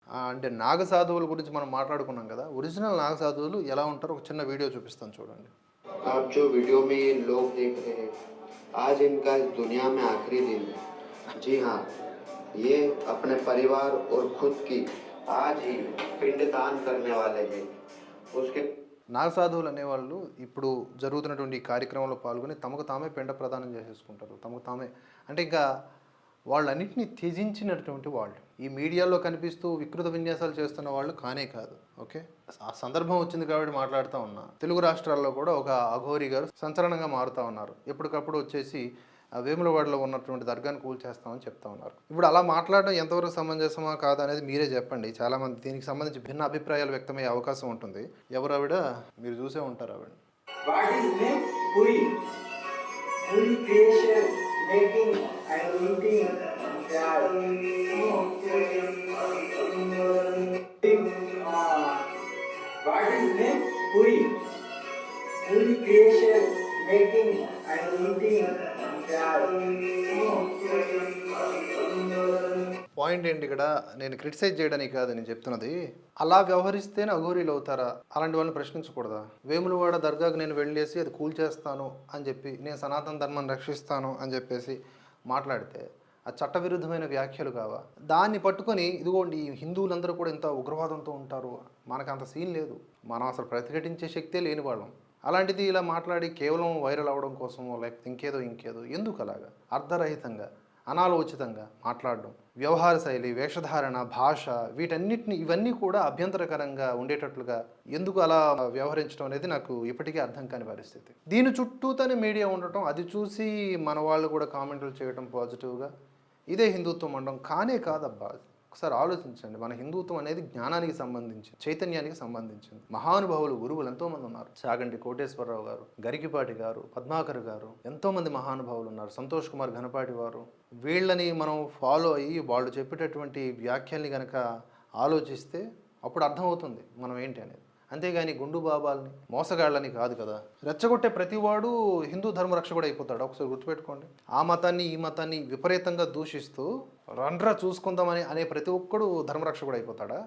అంటే నాగ సాధువుల గురించి మనం మాట్లాడుకున్నాం కదా! ఒరిజినల్ నాగ సాధువులు ఎలా ఉంటారో ఒక చిన్న వీడియో చూపిస్తాను చూడండి. आप जो वीडियो में ये लोग देख रहे हैं, आज इनका इस दुनिया में आखिरी दिन है। जी हाँ, ये अपने परिवार और खुद की आज ही पिंडदान करने वाले हैं। उसके నాగ సాధువులు అనేవాళ్ళు ఇప్పుడు జరుగుతున్నటువంటి ఈ కార్యక్రమంలో పాల్గొని తమకు తామే పిండ ప్రదానం చేసేసుకుంటారు. తమకు తామే అంటే ఇంకా వాళ్ళన్నిటిని త్యజించినటువంటి వాళ్ళు. ఈ మీడియాలో కనిపిస్తూ వికృత విన్యాసాలు చేస్తున్న వాళ్ళు కానే కాదు. ఓకే. ఆ సందర్భం వచ్చింది కాబట్టి మాట్లాడుతా ఉన్నా. తెలుగు రాష్ట్రాల్లో కూడా ఒక అఘోరి గారు సంచలనంగా మారుతా ఉన్నారు. ఎప్పటికప్పుడు వచ్చేసి వేములవాడలో ఉన్నటువంటి దర్గాను కూల్చేస్తామని చెప్తా ఉన్నారు. ఇప్పుడు అలా మాట్లాడడం ఎంతవరకు సమంజసమా కాదా అనేది మీరే చెప్పండి. చాలామంది దీనికి సంబంధించి భిన్న అభిప్రాయాలు వ్యక్తమయ్యే అవకాశం ఉంటుంది. ఎవరు ఆవిడ? మీరు చూసే ఉంటారు ఆవిడ. What is meant puri? Puri creation, making and eating that. What is meant puri? Puri creation, making and eating that. Point ఏంటి ఇక్కడ? నేను క్రిటిసైజ్ చేయడానికి కాదు నేను చెప్తున్నది. అలా వ్యవహరిస్తేనే అఘోరీలు అవుతారా? అలాంటి వాళ్ళని ప్రశ్నించకూడదా? వేములవాడ దర్గాకు నేను వెళ్ళేసి అది కూల్చేస్తాను అని చెప్పి, నేను సనాతన ధర్మాన్ని రక్షిస్తాను అని చెప్పేసి మాట్లాడితే ఆ చట్టవిరుద్ధమైన వ్యాఖ్యలు కావా? దాన్ని పట్టుకొని ఇదిగోండి ఈ హిందువులందరూ కూడా ఇంత ఉగ్రవాదంతో ఉంటారు, మనకు అంత సీన్ లేదు, మనం అసలు ప్రతిఘటించే శక్తే లేని వాళ్ళం, అలాంటిది ఇలా మాట్లాడి కేవలం వైరల్ అవ్వడం కోసమో లేకపోతే ఇంకేదో ఎందుకు అలాగా అర్ధరహితంగా అనాలోచితంగా మాట్లాడడం, వ్యవహార శైలి, వేషధారణ, భాష, ఇవన్నీ కూడా అభ్యంతరకరంగా ఉండేటట్లుగా ఎందుకు అలా వ్యవహరించడం అనేది నాకు ఇప్పటికీ అర్థం కాని పరిస్థితి. దీని చుట్టూతోనే మీడియా ఉండటం, అది చూసి మన వాళ్ళు కూడా కామెంట్లు చేయడం పాజిటివ్గా, ఇదే హిందుత్వం అనడం కానే కాదబ్బా. ఒకసారి ఆలోచించండి. మన హిందుత్వం అనేది జ్ఞానానికి సంబంధించింది, చైతన్యానికి సంబంధించింది. మహానుభావులు గురువులు ఎంతోమంది ఉన్నారు. చాగంటి కోటేశ్వరరావు గారు, గరికిపాటి గారు, పద్మాకర్ గారు, ఎంతోమంది మహానుభావులు ఉన్నారు. సంతోష్ కుమార్ ఘనపాటి వారు. వీళ్ళని మనం ఫాలో అయ్యి వాళ్ళు చెప్పేటటువంటి వ్యాఖ్యల్ని కనుక ఆలోచిస్తే అప్పుడు అర్థమవుతుంది మనం ఏంటి అనేది. అంతేగాని గుండు బాబాల్ని, మోసగాళ్ళని కాదు కదా. రెచ్చగొట్టే ప్రతివాడు హిందూ ధర్మరక్షకుడు అయిపోతాడు. ఒకసారి గుర్తుపెట్టుకోండి. ఆ మతాన్ని ఈ మతాన్ని విపరీతంగా దూషిస్తూ రండ్రా చూసుకుందామని అనే ప్రతి ఒక్కడు ధర్మరక్షకుడు అయిపోతాడా?